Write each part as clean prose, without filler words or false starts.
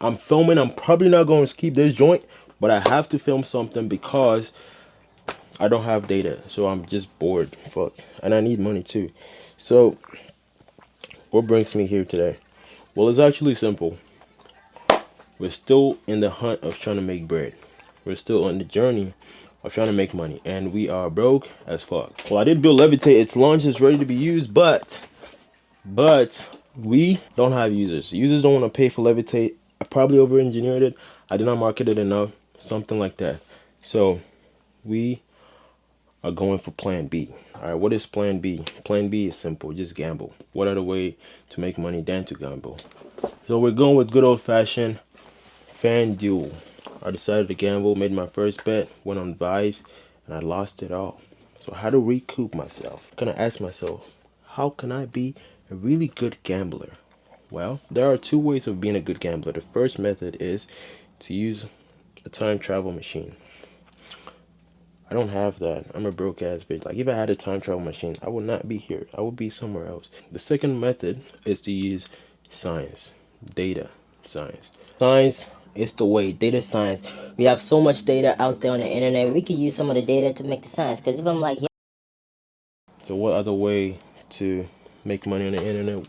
I'm filming. I'm probably not going to keep this joint, but I have to film something because I don't have data. So I'm just bored. Fuck. And I need money too. So what brings me here today? Well, it's actually simple. We're still in the hunt of trying to make bread. We're still on the journey of trying to make money, and we are broke as fuck. Well, I did build Levitate. Its launch is ready to be used, but we don't have users. Users don't want to pay for Levitate. I probably over engineered it. I did not market it enough. Something like that. So we are going for plan B. All right, what is plan B? Plan B is simple. Just gamble. What other way to make money than to gamble? So we're going with good old fashioned FanDuel. I decided to gamble, made my first bet, went on vibes, and I lost it all. So how to recoup myself? I'm gonna ask myself, how can I be a really good gambler? Well, there are two ways of being a good gambler. The first method is to use a time travel machine. I don't have that. I'm a broke ass bitch. Like if I had a time travel machine, I would not be here. I would be somewhere else. The second method is to use science, data science. Science is the way. Data science. We have so much data out there on the internet. We could use some of the data to make the science. Because if I'm like, So what other way to make money on the internet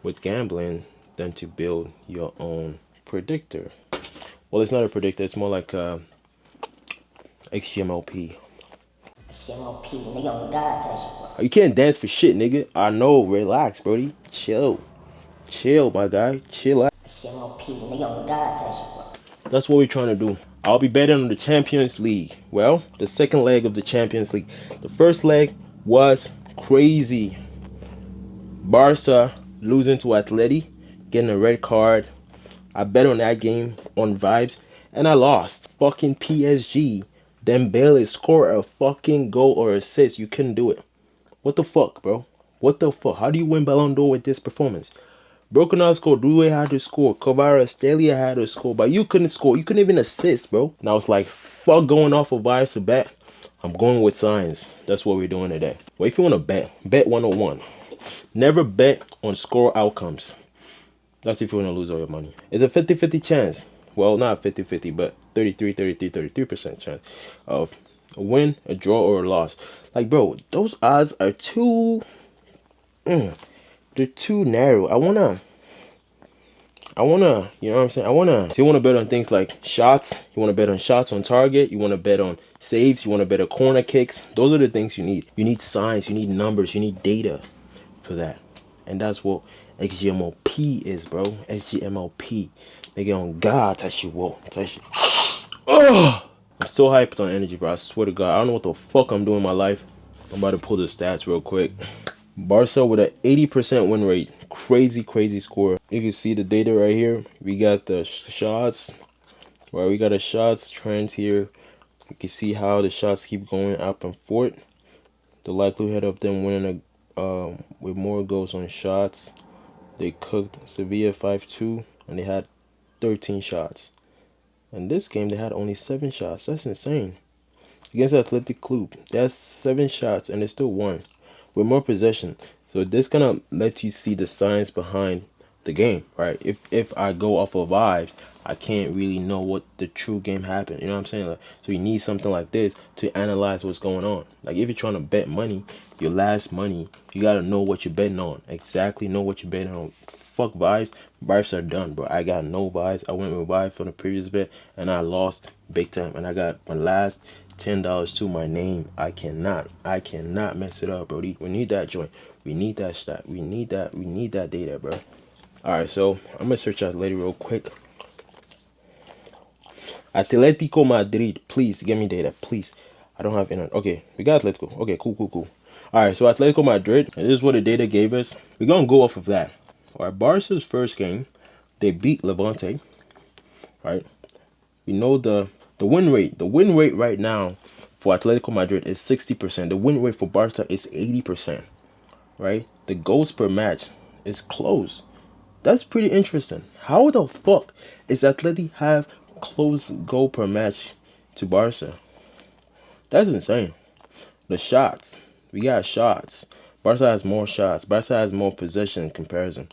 with gambling than to build your own predictor? Well, it's not a predictor. It's more like XGMLP. HTMLP, nigga on God type shit. You can't dance for shit, nigga. I know. Relax, Brody. Chill. Chill, my guy. Chill out. HTMLP, nigga on God type shit. That's what we're trying to do. I'll be betting on the Champions League. Well, the second leg of the Champions League. The first leg was crazy. Barca losing to Atleti, getting a red card. I bet on that game on vibes, and I lost. Fucking PSG. Dembele score a fucking goal or assist. You couldn't do it. What the fuck, bro? What the fuck? How do you win Ballon d'Or with this performance? Broken out scored. Rue had to score. Kvaratskhelia had to score, but you couldn't score. You couldn't even assist, bro. And I was like, fuck going off of vibes to bet. I'm going with science. That's what we're doing today. Well, if you want to bet 101. Never bet on score outcomes. That's if you want to lose all your money. It's a 50-50 chance. Well, not 50-50, but 33% chance of a win, a draw, or a loss. Like, bro, those odds are too... they're too narrow. I wanna, you know what I'm saying? So you wanna bet on things like shots. You wanna bet on shots on target. You wanna bet on saves. You wanna bet on corner kicks. Those are the things you need. You need science. You need numbers. You need data for that. And that's what XGMLP is, bro. XGMLP. Nigga on God, touch you, whoa, touch you. Oh, I'm so hyped on energy, bro. I swear to God, I don't know what the fuck I'm doing in my life. I'm about to pull the stats real quick. Barca with an 80% win rate. Crazy score. You can see the data right here. We got the shots. Right, we got the shots trends here. You can see how the shots keep going up and forth. The likelihood of them winning with more goals on shots. They cooked Sevilla 5-2 and they had 13 shots. In this game, they had only 7 shots. That's insane. Against Athletic Club, that's 7 shots and they still won with more possession. So this gonna let you see the science behind the game, right? If I go off of vibes, I can't really know what the true game happened. You know what I'm saying? Like, so you need something like this to analyze what's going on. Like if you're trying to bet money, your last money, you gotta know what you're betting on. Exactly know what you're betting on. Fuck vibes. Vibes are done, bro. I got no vibes. I went with vibes from the previous bet and I lost big time. And I got my last $10 to my name. I cannot mess it up, bro. We need that joint. We need that stat. We need that data, bro. Alright, so I'm gonna search out later real quick. Atletico Madrid, please give me data, please. I don't have internet. Okay, we got Atletico. Okay, cool. Alright, so Atletico Madrid, this is what the data gave us. We're gonna go off of that. Alright, Barca's first game, they beat Levante. Right? We know the win rate. The win rate right now for Atletico Madrid is 60%. The win rate for Barca is 80%. Right? The goals per match is close. That's pretty interesting. How the fuck is Atleti have close goal per match to Barca? That's insane. The shots. We got shots. Barca has more shots. Barca has more possession in comparison.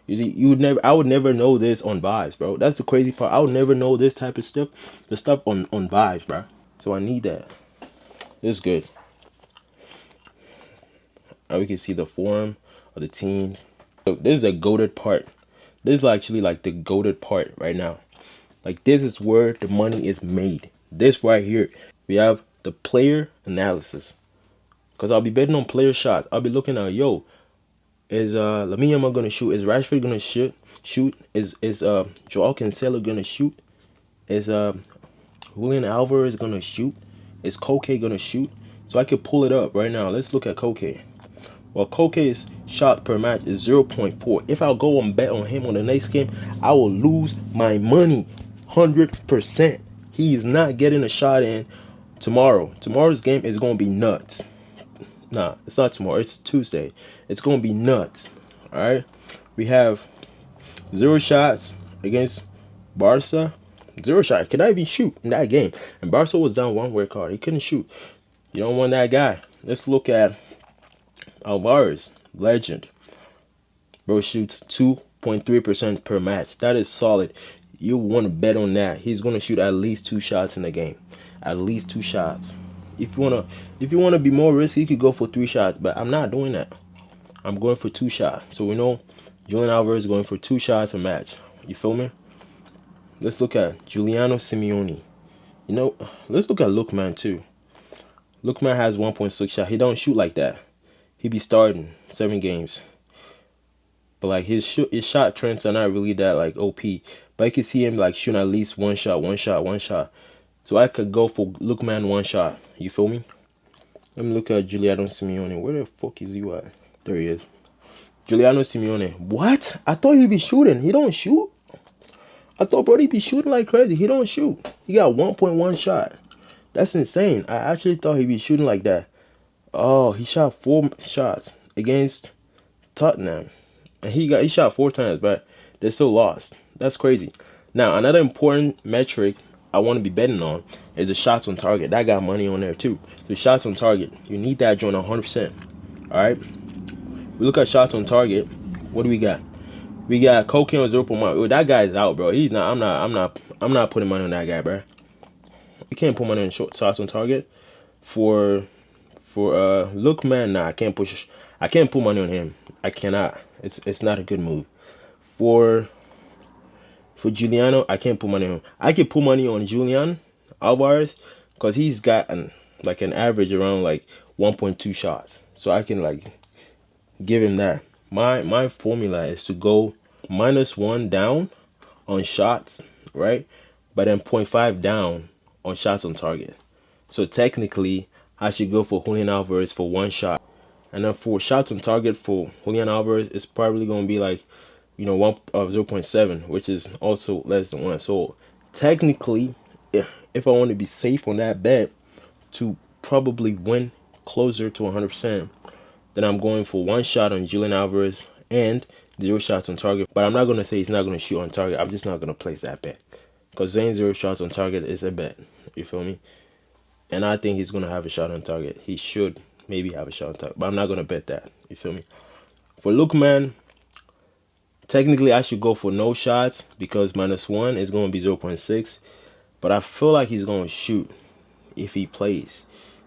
You see, you would never. I would never know this on vibes, bro. That's the crazy part. I would never know this type of stuff, the stuff on vibes, bro. So I need that. This is good. Now we can see the form of the teams. Look, this is a goated part. This is actually like the goated part right now. Like this is where the money is made. This right here. We have the player analysis. Cause I'll be betting on player shots. I'll be looking at, yo, is Lamine Yamal gonna shoot? Is Rashford gonna shoot? Is Joao Cancelo gonna shoot? Is Julian Alvarez gonna shoot? Is Koke gonna shoot? So I could pull it up right now. Let's look at Koke. Well, Koke's shot per match is 0.4. If I go and bet on him on the next game, I will lose my money 100%. He is not getting a shot in tomorrow. Tomorrow's game is gonna be nuts. Nah, it's not tomorrow. It's Tuesday. It's gonna be nuts. All right. We have 0 shots against Barca. 0 shots. Could I even shoot in that game? And Barca was down 1 red card. He couldn't shoot. You don't want that guy. Let's look at Alvarez, legend. Bro shoots 2.3% per match. That is solid. You want to bet on that. He's gonna shoot at least 2 shots in the game. At least 2 shots. If you wanna be more risky, you could go for 3 shots. But I'm not doing that. I'm going for 2 shots. So we know Julian Alvarez is going for 2 shots a match. You feel me? Let's look at Giuliano Simeone. You know, let's look at Lookman too. Lookman has 1.6 shot. He don't shoot like that. He be starting 7 games. But like his shot trends are not really that like OP. But I can see him like shooting at least 1 shot, 1 shot, 1 shot. So I could go for Lookman 1 shot. You feel me? Let me look at Giuliano Simeone. Where the fuck is you at? There he is. Giuliano Simeone. What? I thought he'd be shooting. He don't shoot. I thought Brody be shooting like crazy. He don't shoot. He got 1.1 shot. That's insane. I actually thought he'd be shooting like that. Oh, he shot 4 shots against Tottenham. And he shot 4 times, but they still lost. That's crazy. Now, another important metric I want to be betting on is the shots on target. That got money on there too. The shots on target. You need that joint 100%. Alright? We look at shots on target. What do we got? We got Koke on 0.1. Oh, that guy's out, bro. He's not. I'm not putting money on that guy, bro. You can't put money on shots on target. For Lookman, nah, I can't put money on him. I cannot. It's not a good move. For Giuliano, I can't put money on him. I can put money on Julian Alvarez because he's got an average around like 1.2 shots. So I can like give him that. My formula is to go -1 down on shots, right? But then 0.5 down on shots on target. So technically, I should go for Julian Alvarez for 1 shot. And then for shots on target for Julian Alvarez, it's probably going to be like, 0.7, which is also less than 1. So technically, if I want to be safe on that bet to probably win closer to 100%, then I'm going for 1 shot on Julian Alvarez and 0 shots on target. But I'm not going to say he's not going to shoot on target. I'm just not going to place that bet. Because saying 0 shots on target is a bet. You feel me? And I think he's going to have a shot on target. He should maybe have a shot on target. But I'm not going to bet that. You feel me? For Lookman, technically I should go for no shots because -1 is going to be 0.6. But I feel like he's going to shoot if he plays.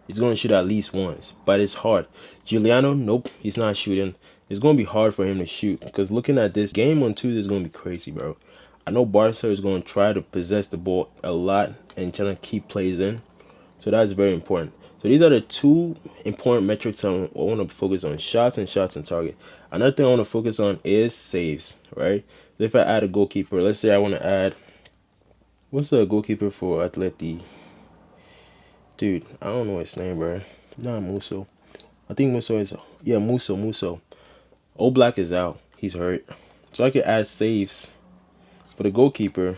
He's going to shoot at least once, but it's hard. Giuliano, nope, he's not shooting. It's going to be hard for him to shoot because looking at this game on Tuesday is going to be crazy, bro. I know Barca is going to try to possess the ball a lot and trying to keep plays in. So that's very important. So these are the 2 important metrics I want to focus on: shots and shots on target. Another thing I want to focus on is saves, right? So if I add a goalkeeper, let's say I want to add, what's the goalkeeper for Atleti? Dude, I don't know his name, bro. Not Musso. I think Musso is... Yeah, Musso. Oblak is out. He's hurt. So I could add saves for the goalkeeper.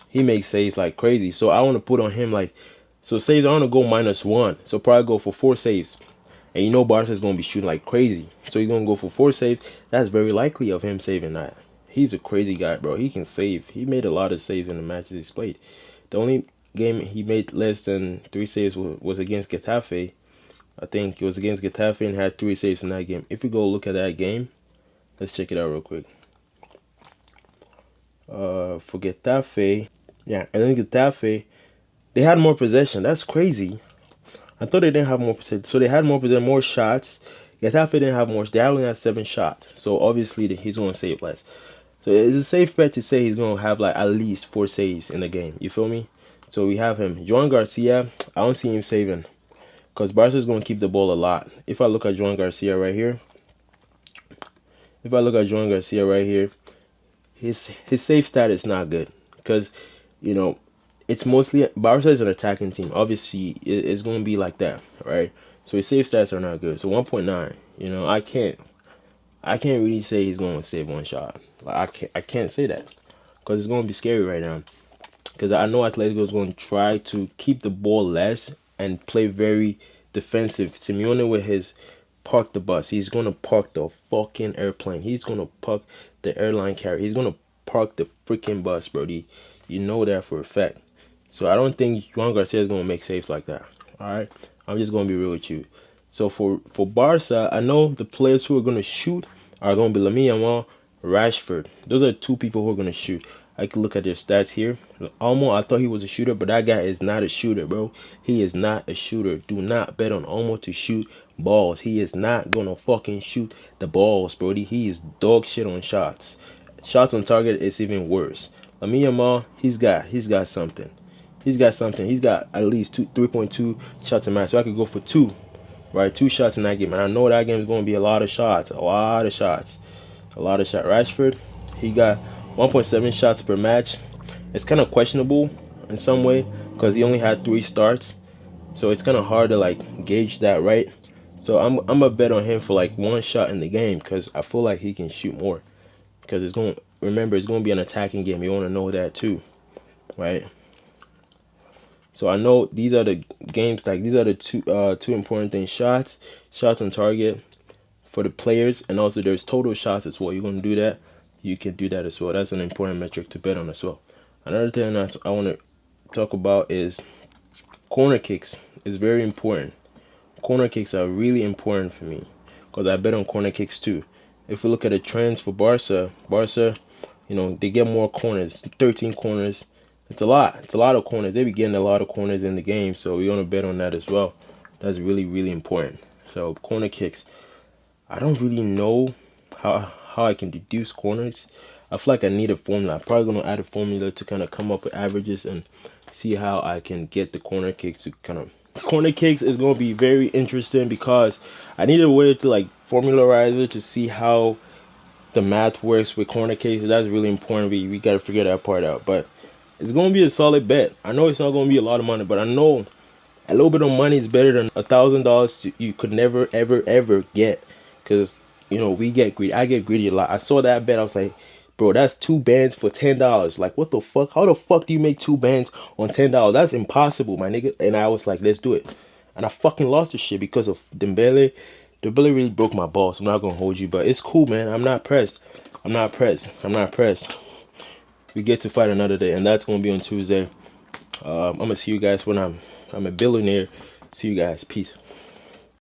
He makes saves like crazy. So I want to put on him like... So saves, I want to go -1. So probably go for 4 saves. And you know Barca is going to be shooting like crazy. So you're going to go for 4 saves. That's very likely of him saving that. He's a crazy guy, bro. He can save. He made a lot of saves in the matches he's played. The only game he made less than 3 saves was against Getafe. I think it was against Getafe and had 3 saves in that game. If you go look at that game, Let's check it out real quick. For Getafe, yeah, and then Getafe, they had more possession. That's crazy. I thought they didn't have more possession. So they had more possession, more shots. Getafe didn't have more. They only had 7 shots. So obviously he's going to save less. So it's a safe bet to say he's going to have like at least 4 saves in the game. You feel me? So we have him. Joan Garcia, I don't see him saving. Because Barca is going to keep the ball a lot. If I look at Joan Garcia right here. His save stat is not good. Because, you know, it's mostly Barca is an attacking team. Obviously, it's going to be like that, right? So his save stats are not good. So 1.9, you know, I can't really say he's going to save 1 shot. Like I can't say that because it's going to be scary right now. Because I know Atletico is going to try to keep the ball less and play very defensive. Simeone with his park the bus. He's going to park the fucking airplane. He's going to park the airline carrier. He's going to park the freaking bus, Brody. You know that for a fact. So I don't think Juan Garcia is going to make saves like that. All right. I'm just going to be real with you. So for Barca, I know the players who are going to shoot are going to be Lamine Yamal, Rashford. Those are 2 people who are going to shoot. I can look at their stats here. Olmo, I thought he was a shooter, but that guy is not a shooter, bro. He is not a shooter. Do not bet on Olmo to shoot balls. He is not going to fucking shoot the balls, Brody. He is dog shit on shots. Shots on target is even worse. Lamine Yamal, he's got something. He's got something. He's got at least 3.2 shots a match. So I could go for 2. Right, 2 shots in that game. And I know that game is going to be a lot of shots. Rashford, he got 1.7 shots per match. It's kind of questionable in some way because he only had 3 starts. So it's kind of hard to like gauge that, right? So I'm gonna bet on him for like 1 shot in the game because I feel like he can shoot more. Because it's going to be an attacking game. You want to know that too, right? So I know these are the games, like these are the two important things: shots on target for the players, and also there's total shots as well. You're gonna do that, you can do that as well. That's an important metric to bet on as well. Another thing that I want to talk about is corner kicks. Is very important. Corner kicks are really important for me because I bet on corner kicks too. If we look at the trends for Barca, you know, they get more corners, 13 corners. It's a lot. It's a lot of corners. They be getting a lot of corners in the game, so we want to bet on that as well. That's really, really important. So corner kicks. I don't really know how I can deduce corners. I feel like I need a formula. I'm probably gonna add a formula to kind of come up with averages and see how I can get the corner kicks to kind of. Corner kicks is gonna be very interesting because I need a way to like formularize it to see how the math works with corner kicks. That's really important. We gotta figure that part out. But it's gonna be a solid bet. I know it's not gonna be a lot of money, but I know a little bit of money is better than $1,000 you could never ever get. Because you know we get greedy. I get greedy a lot. I saw that bet. I was like, bro, that's 2 bands for $10. Like, what the fuck? How the fuck do you make 2 bands on $10? That's impossible, my nigga. And I was like, let's do it. And I fucking lost the shit because of Dembele. Dembele really broke my balls. I'm not gonna hold you, but it's cool, man. I'm not pressed. We get to fight another day, and that's gonna be on Tuesday. I'm gonna see you guys when I'm a billionaire. See you guys. Peace.